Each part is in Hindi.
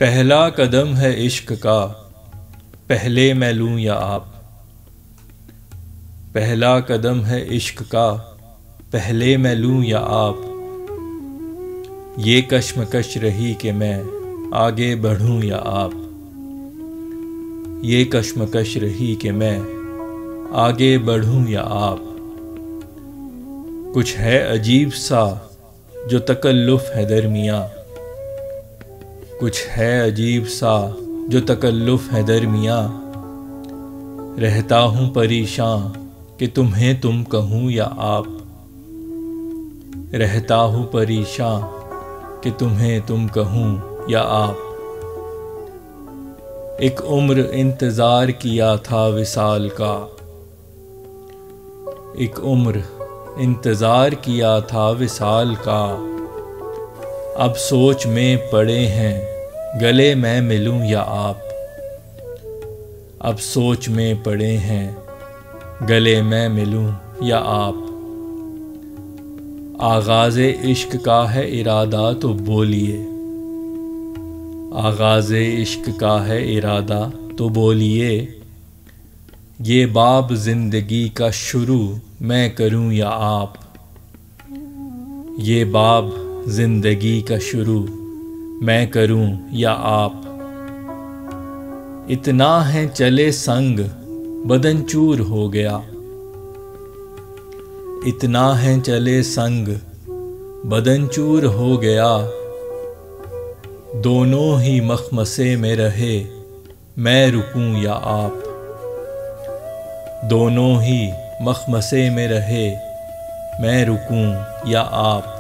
पहला कदम है इश्क का, पहले मैं लूं या आप। पहला कदम है इश्क का, पहले मैं लूं या आप। ये कश्मकश रही कि मैं आगे बढ़ूं या आप। ये कश्मकश रही कि मैं आगे बढ़ूं या आप। कुछ है अजीब सा जो तकल्लुफ़ है दरमियाँ। कुछ है अजीब सा जो तकल्लुफ़ है दरमियाँ। रहता हूँ परेशान कि तुम्हें तुम कहूँ या आप। रहता हूँ परेशान कि तुम्हें तुम कहूँ या आप। एक उम्र इंतज़ार किया था विसाल का। एक उम्र इंतज़ार किया था विसाल का। अब सोच में पड़े हैं गले मैं मिलूं या आप। अब सोच में पड़े हैं गले मैं मिलूं या आप। आगाज़े इश्क का है इरादा तो बोलिए। आगाज़े इश्क का है इरादा तो बोलिए। ये बाब ज़िंदगी का शुरू मैं करूं या आप। ये बाब ज़िंदगी का शुरू मैं करूं या आप। इतना है चले संग बदन चूर हो गया। इतना है चले संग बदन चूर हो गया। दोनों ही मखमसे में रहे मैं रुकूं या आप। दोनों ही मखमसे में रहे मैं रुकूं या आप।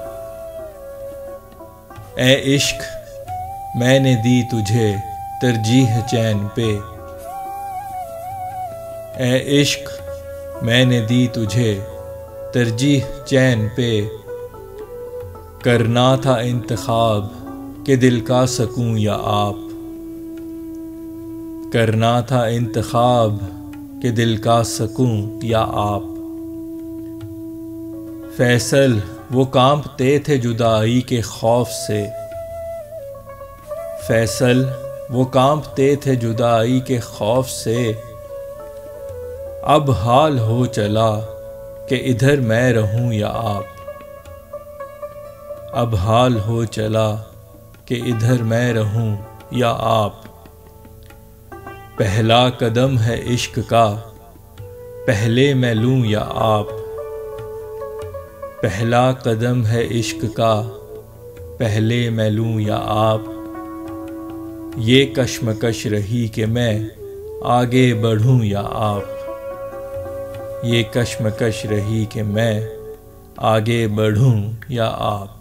ए इश्क मैंने दी तुझे तरजीह चैन पे। ए इश्क मैंने दी तुझे तरजीह चैन पे। करना था इंतखाब कि दिल का सकूं या आप। करना था इंतखाब कि दिल का सकूं या आप। फैसल वो कांपते थे जुदाई के खौफ से। फैसल वो कांपते थे जुदाई के खौफ से। अब हाल हो चला कि इधर मैं रहूं या आप। अब हाल हो चला कि इधर मैं रहूं या आप। पहला कदम है इश्क का, पहले मैं लूं या आप। पहला कदम है इश्क का, पहले मैं लूं या आप। ये कश्मकश रही कि मैं आगे बढ़ूं या आप। ये कश्मकश रही कि मैं आगे बढ़ूं या आप।